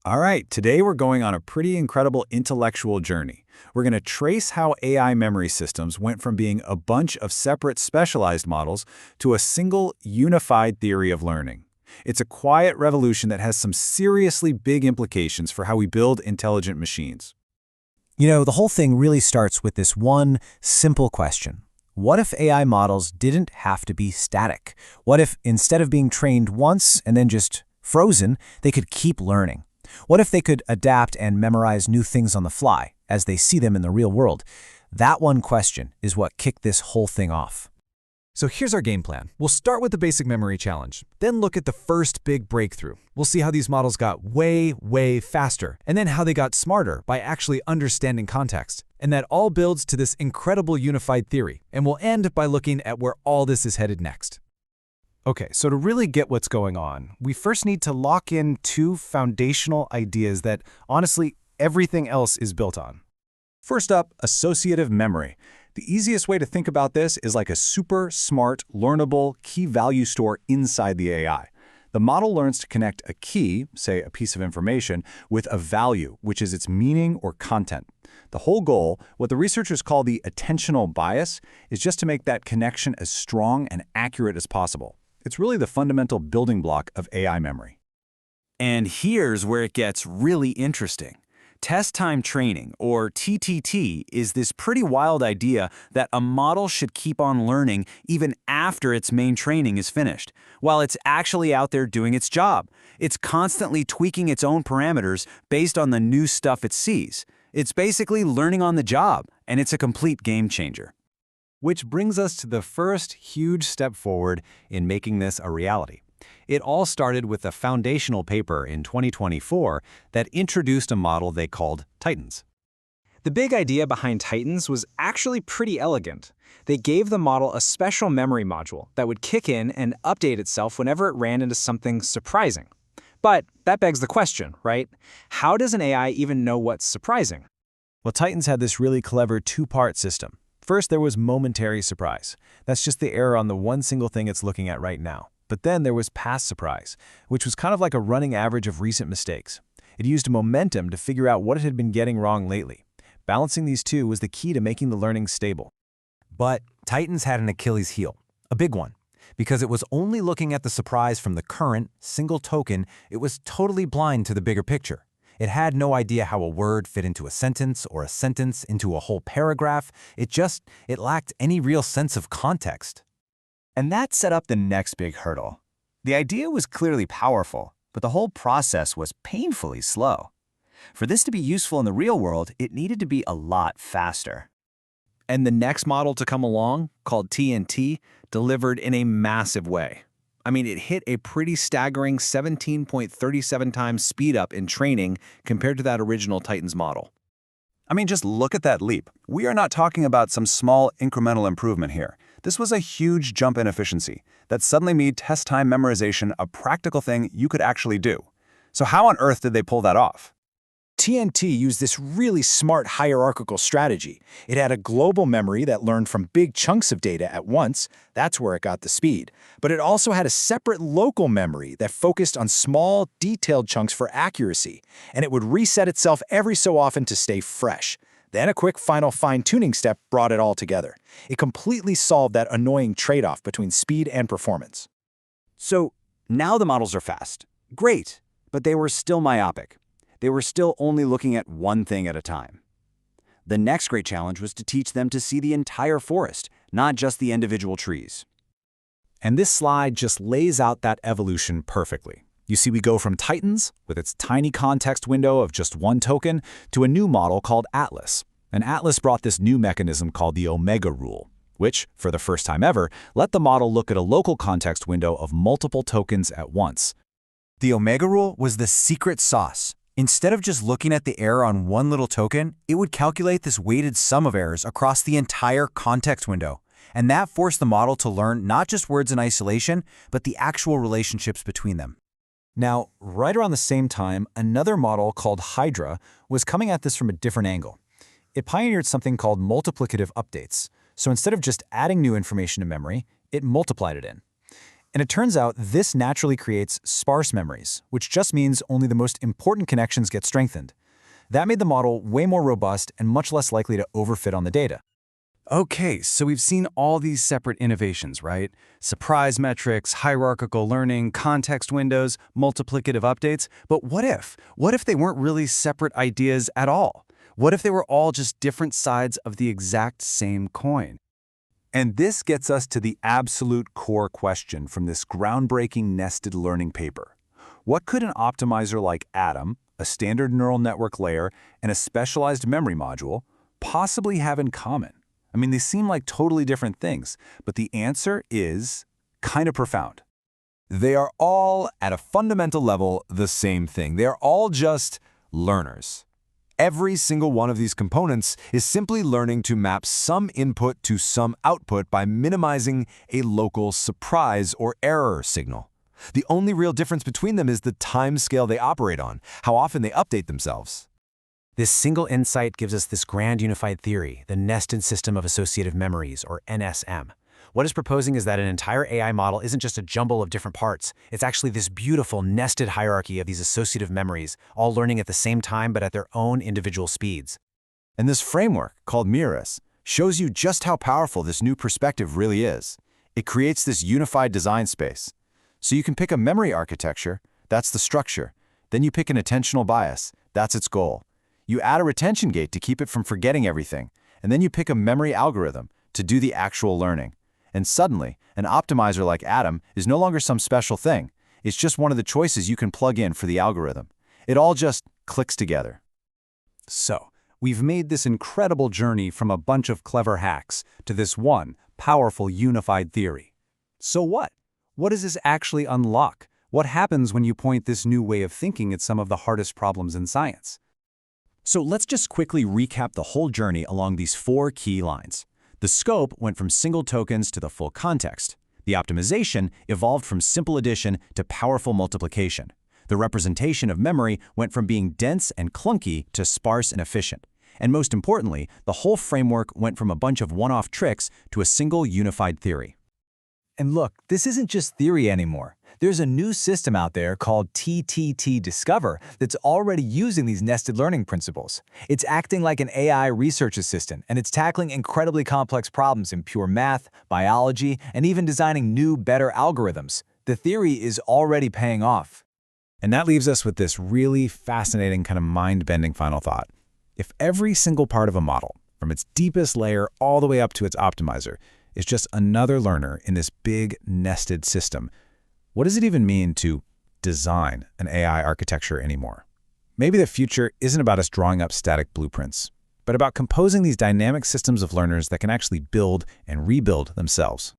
All right, today we're going on a pretty incredible intellectual journey. We're going to trace how AI memory systems went from being a bunch of separate specialized models to a single unified theory of learning. It's a quiet revolution that has some seriously big implications for how we build intelligent machines. You know, the whole thing really starts with this one simple question. What if AI models didn't have to be static? What if, instead of being trained once and then just frozen, they could keep learning? What if they could adapt and memorize new things on the fly, as they see them in the real world? That one question is what kicked this whole thing off. So here's our game plan. We'll start with the basic memory challenge, then look at the first big breakthrough. We'll see how these models got way faster, and then how they got smarter by actually understanding context. And that all builds to this incredible unified theory, and we'll end by looking at where all this is headed next. Okay, so to really get what's going on, we first need to lock in two foundational ideas that, honestly, everything else is built on. First up, associative memory. The easiest way to think about this is like a super smart, learnable key value store inside the AI. The model learns to connect a key, say a piece of information, with a value, which is its meaning or content. The whole goal, what the researchers call the attentional bias, is just to make that connection as strong and accurate as possible. It's really the fundamental building block of AI memory. And here's where it gets really interesting. Test time training, or TTT, is this pretty wild idea that a model should keep on learning even after its main training is finished, while it's actually out there doing its job. It's constantly tweaking its own parameters based on the new stuff it sees. It's basically learning on the job, and it's a complete game changer. Which brings us to the first huge step forward in making this a reality. It all started with a foundational paper in 2024 that introduced a model they called Titans. The big idea behind Titans was actually pretty elegant. They gave the model a special memory module that would kick in and update itself whenever it ran into something surprising. But that begs the question, right? How does an AI even know what's surprising? Well, Titans had this really clever two-part system. First, there was momentary surprise. That's just the error on the one single thing it's looking at right now. But then there was past surprise, which was kind of like a running average of recent mistakes. It used momentum to figure out what it had been getting wrong lately. Balancing these two was the key to making the learning stable. But Titans had an Achilles heel, a big one. Because it was only looking at the surprise from the current, single token, it was totally blind to the bigger picture. It had no idea how a word fit into a sentence or a sentence into a whole paragraph. It lacked any real sense of context. And that set up the next big hurdle. The idea was clearly powerful, but the whole process was painfully slow. For this to be useful in the real world, it needed to be a lot faster. And the next model to come along, called TNT, delivered in a massive way. I mean, it hit a pretty staggering 17.37 times speed up in training compared to that original Titans model. I mean, just look at that leap. We are not talking about some small incremental improvement here. This was a huge jump in efficiency that suddenly made test time memorization a practical thing you could actually do. So how on earth did they pull that off? TNT used this really smart hierarchical strategy. It had a global memory that learned from big chunks of data at once. That's where it got the speed. But it also had a separate local memory that focused on small, detailed chunks for accuracy, and it would reset itself every so often to stay fresh. Then a quick final fine-tuning step brought it all together. It completely solved that annoying trade-off between speed and performance. So now the models are fast. Great, but they were still myopic. They were still only looking at one thing at a time. The next great challenge was to teach them to see the entire forest, not just the individual trees. And this slide just lays out that evolution perfectly. You see, we go from Titans, with its tiny context window of just one token, to a new model called Atlas. And Atlas brought this new mechanism called the Omega rule, which, for the first time ever, let the model look at a local context window of multiple tokens at once. The Omega rule was the secret sauce. Instead of just looking at the error on one little token, it would calculate this weighted sum of errors across the entire context window. And that forced the model to learn not just words in isolation, but the actual relationships between them. Now, right around the same time, another model called HYDRA was coming at this from a different angle. It pioneered something called multiplicative updates. So instead of just adding new information to memory, it multiplied it in. And it turns out this naturally creates sparse memories, which just means only the most important connections get strengthened. That made the model way more robust and much less likely to overfit on the data. Okay, so we've seen all these separate innovations, right? Surprise metrics, hierarchical learning, context windows, multiplicative updates. But what if? What if they weren't really separate ideas at all? What if they were all just different sides of the exact same coin? And this gets us to the absolute core question from this groundbreaking nested learning paper. What could an optimizer like Atom, a standard neural network layer, and a specialized memory module possibly have in common? I mean, they seem like totally different things, but the answer is kind of profound. They are all, at a fundamental level, the same thing. They are all just learners. Every single one of these components is simply learning to map some input to some output by minimizing a local surprise or error signal. The only real difference between them is the time scale they operate on, how often they update themselves. This single insight gives us this grand unified theory, the nested system of associative memories, or NSM. What it's proposing is that an entire AI model isn't just a jumble of different parts. It's actually this beautiful nested hierarchy of these associative memories, all learning at the same time but at their own individual speeds. And this framework, called Miras, shows you just how powerful this new perspective really is. It creates this unified design space. So you can pick a memory architecture, that's the structure. Then you pick an attentional bias, that's its goal. You add a retention gate to keep it from forgetting everything, and then you pick a memory algorithm to do the actual learning. And suddenly, an optimizer like Atom is no longer some special thing. It's just one of the choices you can plug in for the algorithm. It all just clicks together. So, we've made this incredible journey from a bunch of clever hacks to this one powerful unified theory. So what? What does this actually unlock? What happens when you point this new way of thinking at some of the hardest problems in science? So let's just quickly recap the whole journey along these 4 key lines. The scope went from single tokens to the full context. The optimization evolved from simple addition to powerful multiplication. The representation of memory went from being dense and clunky to sparse and efficient. And most importantly, the whole framework went from a bunch of one-off tricks to a single unified theory. And look, this isn't just theory anymore. There's a new system out there called TTT-Discover that's already using these nested learning principles. It's acting like an AI research assistant, and it's tackling incredibly complex problems in pure math, biology, and even designing new, better algorithms. The theory is already paying off. And that leaves us with this really fascinating kind of mind-bending final thought. If every single part of a model, from its deepest layer all the way up to its optimizer, is just another learner in this big nested system, what does it even mean to design an AI architecture anymore? Maybe the future isn't about us drawing up static blueprints, but about composing these dynamic systems of learners that can actually build and rebuild themselves.